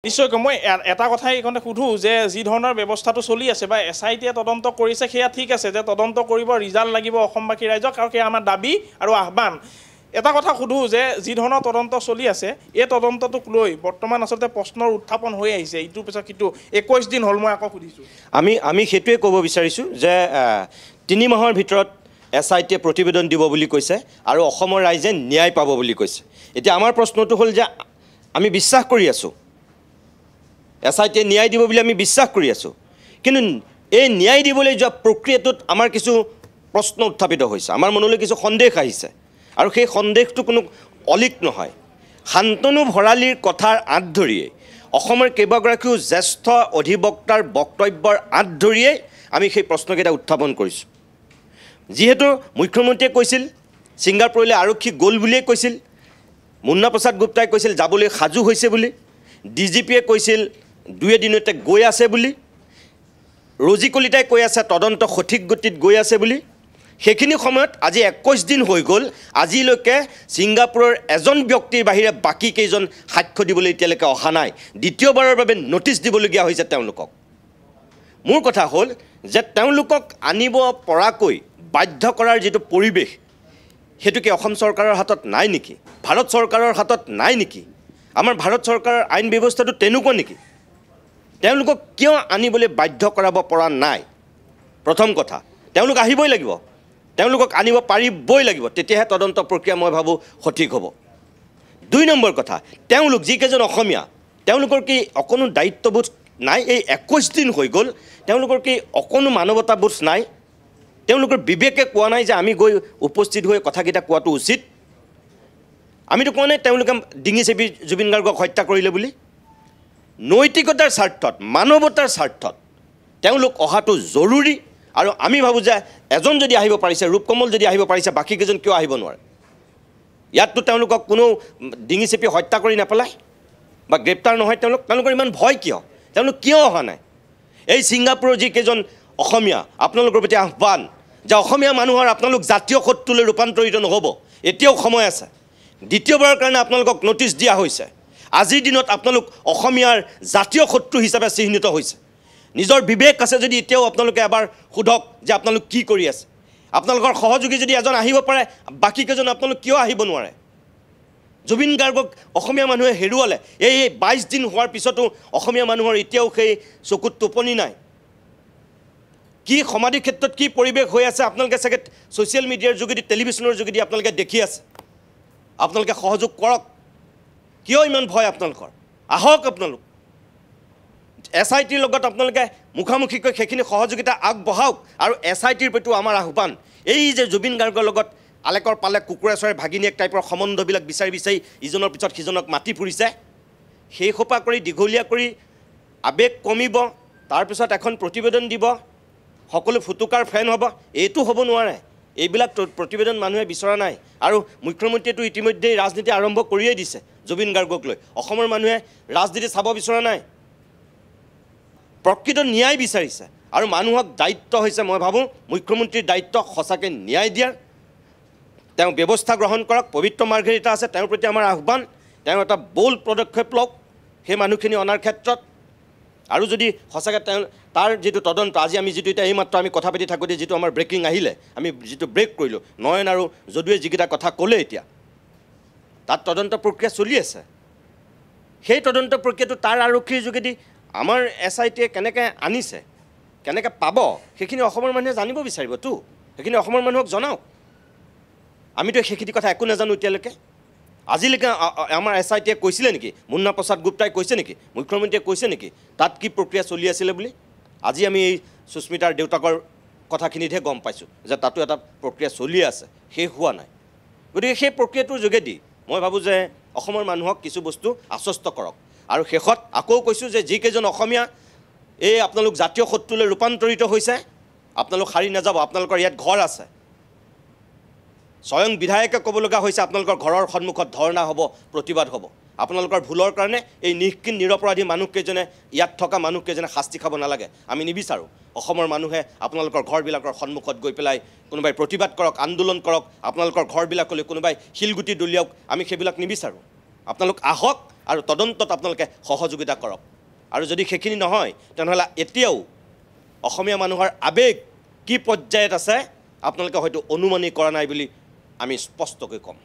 নিশ্চয়কৈ মই এটা কথাই এইখনতে সুধোঁ যে যি ধৰণৰ ব্যৱস্থাটো চলি আছে বা SITয়ে তদন্ত কৰিছে সেয়া ঠিক আছে যে তদন্ত কৰিব ৰিজাল্ট লাগিব অসমবাসী ৰাইজক আৰু সেয়া আমাৰ দাবী আৰু আহ্বান এটা কথা সুধোঁ যে যি ধৰণৰ তদন্ত চলি আছে এই তদন্তটোক লৈ বৰ্তমান আচলতে প্ৰশ্নৰ উত্থাপন হৈ আহিছে ইটোৰ পিছত সিটো 21 দিন হ'ল মই আকৌ সুধিছোঁ আমি সেইটোৱে ক'ব বিচাৰিছোঁ যে 3 মাহৰ ভিতৰত SITয়ে প্ৰতিবেদন দিব বুলি কৈছে আৰু অসমৰ ৰাইজে ন্যায় পাব বুলি কৈছে এতিয়া আমাৰ প্ৰশ্নটো হ'ল যে আমি বিশ্বাস কৰি আছোঁ SITয়ে ন্যায় দিব বুলি আমি বিশ্বাস কৰি আছোঁ কিন্তু এই ন্যায় দিবলৈ যোৱা প্ৰক্ৰিয়াটোত আমাৰ কিছু প্ৰশ্ন উত্থাপিত হৈছে আমাৰ মনলৈ কিছু সন্দেহ আহিছে আৰু সেই সন্দেহটো কোনো অলিক নহয় শান্তনু ভৰালীৰ কথাৰ আঁত ধৰিয়ে অসমৰ কেইবাগৰাকীও জ্যেষ্ঠ অধিবক্তাৰ বক্তব্যৰ আঁত ধৰিয়ে আমি সেই প্ৰশ্নকেইটা উত্থাপন কৰিছোঁ যিহেতু মুখ্যমন্ত্ৰীয়ে কৈছিল ছিংগাপুৰলৈ আৰক্ষী গ'ল বুলিয়ে কৈছিল মুন্না প্ৰসাদ গুপ্তাই কৈছিল যাবলৈ সাজু হৈছে বুলি DGPয়ে কৈছিল 2 দিনতে গৈ আছে বুলি ৰজি কলিতাই কৈ আছে তদন্ত সঠিক গতিত গৈ আছে বুলি সেইখিনি সময়ত আজি 21 দিন হৈ গ'ল আজিলৈকে ছিংগাপুৰৰ এজন ব্যক্তিৰ বাহিৰে বাকি কেইজন সাক্ষ্য দিবলৈ এতিয়ালৈকে অহা নাই দ্বিতীয়বাৰৰ বাবে নটিচ দিবলগীয়া হৈছে তেওঁলোকক মোৰ কথা হ'ল যে তেওঁলোকক আনিব পৰাকৈ বাধ্য কৰাৰ যেটো পৰিবেশ হেতু কি অসম চৰকাৰৰ হাতত নাই নেকি ভাৰত চৰকাৰৰ হাতত নাই নেকি আমাৰ ভাৰত চৰকাৰৰ আইন ব্যৱস্থাটো তেনেকুৱা নেকি তেওঁলোকক কিয় আনিবলৈ বাধ্য কৰাব পৰা নাই প্ৰথম কথা তেওঁলোক আহিবই লাগিব তেওঁলোকক আনিব পাৰিবই লাগিব তেতিয়াহে তদন্ত প্ৰক্ৰিয়া মই ভাবো সঠিক হ'ব 2 নম্বৰ কথা তেওঁলোক যিকেজন অসমীয়া তেওঁলোকৰ কি অকনো দায়িত্ববোধ নাই এই 21 দিন হৈ গ'ল তেওঁলোকৰ কি অকনো মানৱতাবোধ নাই তেওঁলোকৰ বিবেকে কোৱা নাই যে আমি গৈ উপস্থিত হৈ কথাকেইটা কোৱাটো উচিত আমিতো কোৱা নাই তেওঁলোকে ডিঙি চেপি জুবিন গাৰ্গক হত্যা কৰিলে বুলি নৈতিকতাৰ স্বাৰ্থত মানৱতাৰ স্বাৰ্থত তেওঁলোক অহাটো জৰুৰী আৰু আমি ভাবো যে এজন যদি আহিব পাৰিছে ৰূপকমল যদি আহিব পাৰিছে বাকি কেজন কিয় আহিব নোৱাৰে ইয়াততো তেওঁলোকক কোনো ডিঙি চেপি হত্যা কৰি নাপেলাই বা গ্ৰেপ্তাৰ নহয় তেওঁলোকৰ ইমান ভয় তেওঁলোক কিয় অহা নাই এই ছিংগাপুৰৰ যি কেজন অসমীয়া আপোনালোকৰ প্ৰতি আহ্বান যে অসমীয়া মানুহৰ আপোনালোক জাতীয় শত্ৰুলৈ ৰূপান্তৰিত নহ'ব এতিয়াও সময় আছে দ্বিতীয়বাৰৰ কাৰণে আপোনালোকক নটিচ দিয়া হৈছে আজিৰ দিনত আপোনালোক অসমীয়াৰ জাতীয় শত্ৰু হিচাপে চিহ্নিত হৈছে নিজৰ বিবেক আছে যদি এতিয়াও আপোনালোকে এবাৰ সুধক যে আপোনালোক কি কৰি আছে আপোনালোকৰ সহযোগী যদি এজন আহিব পাৰে বাকি কেজন আপোনালোক কিয় আহিব নোৱাৰে জুবিন গাৰ্গক অসমীয়া মানুহে হেৰুৱালে এই 22 দিন হোৱাৰ পিছতো অসমীয়া মানুহৰ এতিয়াও সেই চকুত টোপনি নাই কি সমাধি ক্ষেত্ৰত কি পৰিবেশ হৈ আছে আপোনালোকে চাগে সোশ্যাল মিডিয়াৰ যোগেদি টেলিভিছনৰ যোগেদি আপোনালোকে দেখি আছে আপোনালোকে সহযোগ কৰক কিয় ইমান ভয় আপোনালোকৰ আহক আপোনালোক SITৰ লগত আপোনালোকে মুখামুখিকৈ সেইখিনি সহযোগিতা আগবঢ়াওক আৰু SITৰ প্ৰতি আমাৰ আহ্বান এই যে জুবিন গাৰ্গৰ লগত আলেকৰ পালে কুকুৰাচৰে ভাগিনীয়েক টাইপৰ সম্বন্ধবিলাক বিচাৰি ইজনৰ পিছত সিজনক মাতি ফুৰিছে সেই খোপা কৰি দীঘলীয়া কৰি আবেগ কমিব তাৰপিছত এখন প্ৰতিবেদন দিব সকলো ফুটুকাৰ ফেন হ'ব এইটো হ'ব নোৱাৰে এইবিলাক প্ৰতিবেদন মানুহে বিচৰা নাই আৰু মুখ্যমন্ত্ৰীটো ইতিমধ্যে ৰাজনীতি আৰম্ভ কৰিয়ে দিছে জুবিন গাৰ্গক লৈ অসমৰ মানুহে ৰাজনীতি চাব বিচৰা নাই প্ৰকৃত ন্যায় বিচাৰিছে আৰু মানুহক দায়িত্ব হৈছে মই ভাবো মুখ্যমন্ত্ৰীৰ দায়িত্ব সঁচাকৈ ন্যায় দিয়াৰ তেওঁ ব্যৱস্থা গ্ৰহণ কৰক পবিত্ৰ মাৰ্ঘেৰিটা আছে তেওঁৰ প্ৰতি আমাৰ আহ্বান তেওঁ এটা বোল্ড পদক্ষেপ লওক সেই মানুহখিনি অনাৰ ক্ষেত্ৰত আৰু যদি সঁচাকৈ তাৰ যেটো তদন্ত আজি আমি যেটো এটা এইমাত্ৰ আমি কথা পাতি থাকোঁতে যেটো আমাৰ ব্ৰেকিং আহিলে আমি যেটো ব্ৰেক কৰিলোঁ নয়ন আৰু যদুৱে যিকেইটা কথা ক'লে এতিয়া তাত তদন্ত প্ৰক্ৰিয়া চলি আছে সেই তদন্ত প্ৰক্ৰিয়াটো তাৰ আৰক্ষীৰ যোগেদি আমাৰ SITয়ে কেনেকৈ আনিছে কেনেকৈ পাব সেইখিনি অসমৰ মানুহে জানিব বিচাৰিবতো সেইখিনি অসমৰ মানুহক জনাওক আমিতো সেইখিনি কথা একো নাজানো এতিয়ালৈকে আজিলৈকে আমাৰ SITয়ে কৈছিলে নেকি মুন্না প্ৰসাদ গুপ্তাই কৈছে নেকি মুখ্যমন্ত্ৰীয়ে কৈছে নেকি তাত কি প্ৰক্ৰিয়া চলি আছিলে বুলি আজি আমি এই সুস্মিতাৰ দেউতাকৰ কথাখিনিতহে গম পাইছোঁ যে তাতো এটা প্ৰক্ৰিয়া চলি আছে শেষ হোৱা নাই গতিকে সেই প্ৰক্ৰিয়াটোৰ যোগেদি মই ভাবোঁ যে অসমৰ মানুহক কিছু বস্তু আশ্বস্ত কৰক আৰু শেষত আকৌ কৈছোঁ যে যিকেইজন অসমীয়া এই আপোনালোক জাতীয় শত্ৰুলৈ ৰূপান্তৰিত হৈছে আপোনালোক হাৰি নাযাব আপোনালোকৰ ইয়াত ঘৰ আছে স্বয়ং বিধায়কে ক'ব লগা হৈছে আপোনালোকৰ ঘৰৰ সন্মুখত ধৰ্ণা হ'ব প্ৰতিবাদ হ'ব আপোনালোকৰ ভুলৰ কাৰণে এই নিষ্কিন নিৰপৰাধী মানুহকেইজনে ইয়াত থকা মানুহকেইজনে শাস্তি খাব নালাগে আমি নিবিচাৰোঁ অসমৰ মানুহে আপোনালোকৰ ঘৰবিলাকৰ সন্মুখত গৈ পেলাই কোনোবাই প্ৰতিবাদ কৰক আন্দোলন কৰক আপোনালোকৰ ঘৰবিলাকলৈ কোনোবাই শিলগুটি দলিয়াওক আমি সেইবিলাক নিবিচাৰোঁ আপোনালোক আহক আৰু তদন্তত আপোনালোকে সহযোগিতা কৰক আৰু যদি সেইখিনি নহয় তেনেহ'লে এতিয়াও অসমীয়া মানুহৰ আৱেগ কি পৰ্যায়ত আছে আপোনালোকে হয়তো অনুমানেই কৰা নাই বুলি আমি স্পষ্টকৈ ক'ম